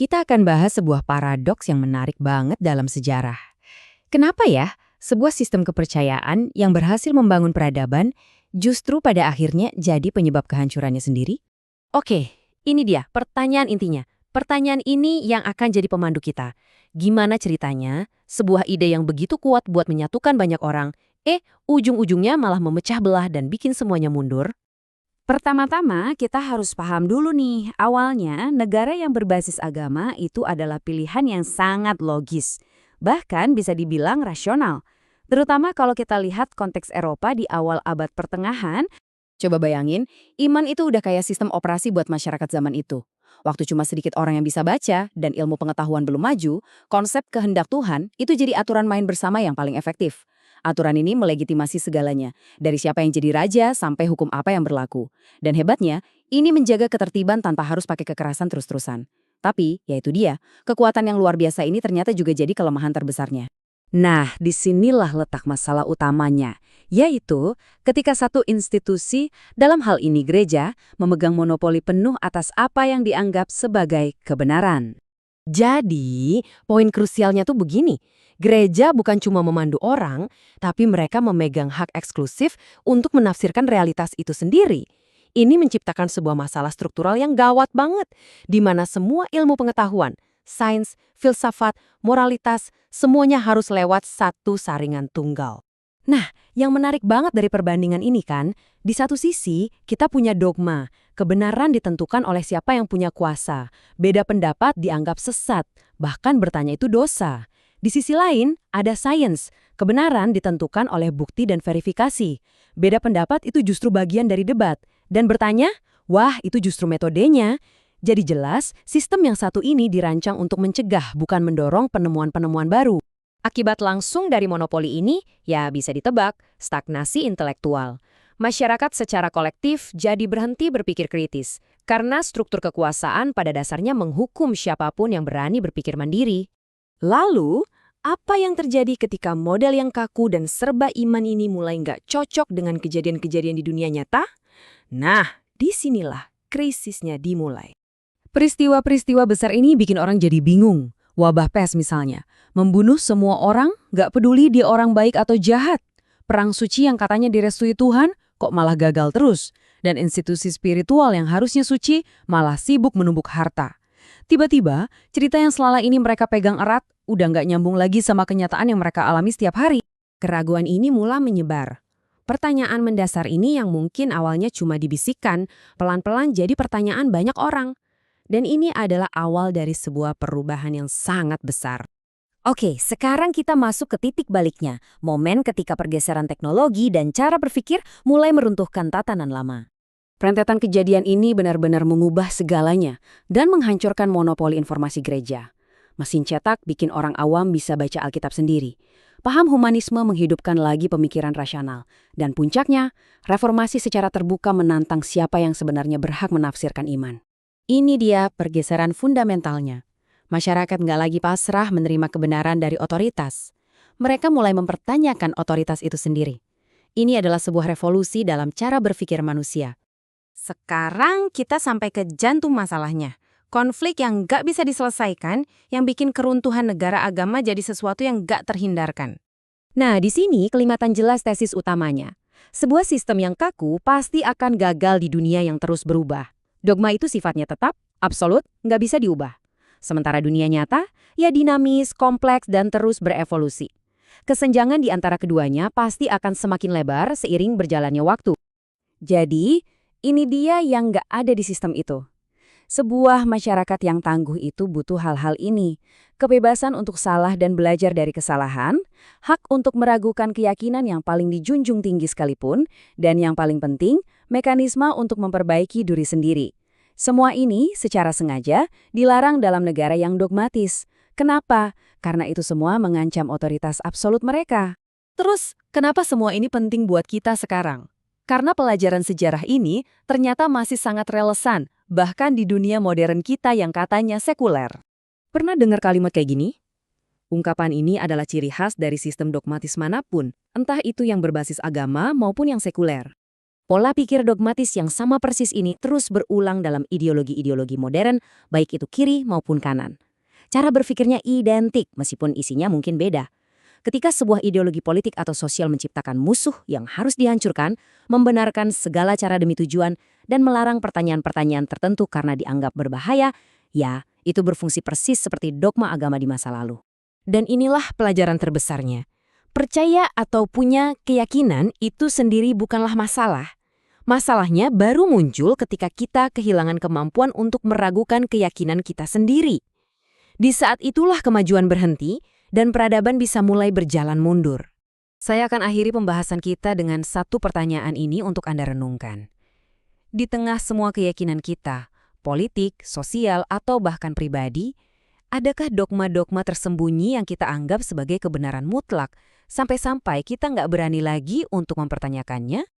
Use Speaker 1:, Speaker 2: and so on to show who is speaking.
Speaker 1: Kita akan bahas sebuah paradoks yang menarik banget dalam sejarah. Kenapa ya sebuah sistem kepercayaan yang berhasil membangun peradaban justru pada akhirnya jadi penyebab kehancurannya sendiri?
Speaker 2: Oke, ini dia pertanyaan intinya. Pertanyaan ini yang akan jadi pemandu kita. Gimana ceritanya sebuah ide yang begitu kuat buat menyatukan banyak orang, ujung-ujungnya malah memecah belah dan bikin semuanya mundur?
Speaker 3: Pertama-tama, kita harus paham dulu nih, awalnya negara yang berbasis agama itu adalah pilihan yang sangat logis. Bahkan bisa dibilang rasional. Terutama kalau kita lihat konteks Eropa di awal abad pertengahan.
Speaker 1: Coba bayangin, iman itu udah kayak sistem operasi buat masyarakat zaman itu. Waktu cuma sedikit orang yang bisa baca dan ilmu pengetahuan belum maju, konsep kehendak Tuhan itu jadi aturan main bersama yang paling efektif. Aturan ini melegitimasi segalanya, dari siapa yang jadi raja sampai hukum apa yang berlaku. Dan hebatnya, ini menjaga ketertiban tanpa harus pakai kekerasan terus-terusan. Tapi, ya itu dia, kekuatan yang luar biasa ini ternyata juga jadi kelemahan terbesarnya.
Speaker 3: Nah, disinilah letak masalah utamanya, yaitu ketika satu institusi, dalam hal ini gereja, memegang monopoli penuh atas apa yang dianggap sebagai kebenaran.
Speaker 2: Jadi, poin krusialnya tuh begini. Gereja bukan cuma memandu orang, tapi mereka memegang hak eksklusif untuk menafsirkan realitas itu sendiri. Ini menciptakan sebuah masalah struktural yang gawat banget, di mana semua ilmu pengetahuan, sains, filsafat, moralitas, semuanya harus lewat satu saringan tunggal. Nah, yang menarik banget dari perbandingan ini kan, di satu sisi kita punya dogma, kebenaran ditentukan oleh siapa yang punya kuasa, beda pendapat dianggap sesat, bahkan bertanya itu dosa. Di sisi lain, ada sains, kebenaran ditentukan oleh bukti dan verifikasi. Beda pendapat itu justru bagian dari debat, dan bertanya, wah itu justru metodenya. Jadi jelas, sistem yang satu ini dirancang untuk mencegah, bukan mendorong penemuan-penemuan baru. Akibat langsung dari monopoli ini, ya bisa ditebak, stagnasi intelektual. Masyarakat secara kolektif jadi berhenti berpikir kritis, karena struktur kekuasaan pada dasarnya menghukum siapapun yang berani berpikir mandiri. Lalu, apa yang terjadi ketika model yang kaku dan serba iman ini mulai nggak cocok dengan kejadian-kejadian di dunia nyata? Nah, disinilah krisisnya dimulai. Peristiwa-peristiwa besar ini bikin orang jadi bingung. Wabah pes misalnya, membunuh semua orang, nggak peduli dia orang baik atau jahat. Perang suci yang katanya direstui Tuhan, kok malah gagal terus. Dan institusi spiritual yang harusnya suci, malah sibuk menumbuk harta. Tiba-tiba, cerita yang selama ini mereka pegang erat, udah nggak nyambung lagi sama kenyataan yang mereka alami setiap hari. Keraguan ini mulai menyebar. Pertanyaan mendasar ini yang mungkin awalnya cuma dibisikkan, pelan-pelan jadi pertanyaan banyak orang. Dan ini adalah awal dari sebuah perubahan yang sangat besar. Oke, sekarang kita masuk ke titik baliknya, momen ketika pergeseran teknologi dan cara berpikir mulai meruntuhkan tatanan lama. Rentetan kejadian ini benar-benar mengubah segalanya dan menghancurkan monopoli informasi gereja. Mesin cetak bikin orang awam bisa baca Alkitab sendiri. Paham humanisme menghidupkan lagi pemikiran rasional. Dan puncaknya, reformasi secara terbuka menantang siapa yang sebenarnya berhak menafsirkan iman. Ini dia pergeseran fundamentalnya. Masyarakat nggak lagi pasrah menerima kebenaran dari otoritas. Mereka mulai mempertanyakan otoritas itu sendiri. Ini adalah sebuah revolusi dalam cara berpikir manusia. Sekarang kita sampai ke jantung masalahnya. Konflik yang nggak bisa diselesaikan, yang bikin keruntuhan negara agama jadi sesuatu yang nggak terhindarkan. Nah, di sini kelihatan jelas tesis utamanya. Sebuah sistem yang kaku pasti akan gagal di dunia yang terus berubah. Dogma itu sifatnya tetap, absolut, nggak bisa diubah. Sementara dunia nyata, ya dinamis, kompleks, dan terus berevolusi. Kesenjangan di antara keduanya pasti akan semakin lebar seiring berjalannya waktu. Jadi, ini dia yang nggak ada di sistem itu. Sebuah masyarakat yang tangguh itu butuh hal-hal ini. Kebebasan untuk salah dan belajar dari kesalahan, hak untuk meragukan keyakinan yang paling dijunjung tinggi sekalipun, dan yang paling penting, mekanisme untuk memperbaiki diri sendiri. Semua ini secara sengaja dilarang dalam negara yang dogmatis. Kenapa? Karena itu semua mengancam otoritas absolut mereka. Terus, kenapa semua ini penting buat kita sekarang? Karena pelajaran sejarah ini ternyata masih sangat relevan, bahkan di dunia modern kita yang katanya sekuler. Pernah dengar kalimat kayak gini? Ungkapan ini adalah ciri khas dari sistem dogmatis manapun, entah itu yang berbasis agama maupun yang sekuler.
Speaker 3: Pola pikir dogmatis yang sama persis ini terus berulang dalam ideologi-ideologi modern, baik itu kiri maupun kanan. Cara berpikirnya identik meskipun isinya mungkin beda. Ketika sebuah ideologi politik atau sosial menciptakan musuh yang harus dihancurkan, membenarkan segala cara demi tujuan, dan melarang pertanyaan-pertanyaan tertentu karena dianggap berbahaya, ya, itu berfungsi persis seperti dogma agama di masa lalu.
Speaker 2: Dan inilah pelajaran terbesarnya. Percaya atau punya keyakinan itu sendiri bukanlah masalah. Masalahnya baru muncul ketika kita kehilangan kemampuan untuk meragukan keyakinan kita sendiri. Di saat itulah kemajuan berhenti dan peradaban bisa mulai berjalan mundur. Saya akan akhiri pembahasan kita dengan satu pertanyaan ini untuk Anda renungkan. Di tengah semua keyakinan kita, politik, sosial, atau bahkan pribadi, adakah dogma-dogma tersembunyi yang kita anggap sebagai kebenaran mutlak, sampai-sampai kita nggak berani lagi untuk mempertanyakannya?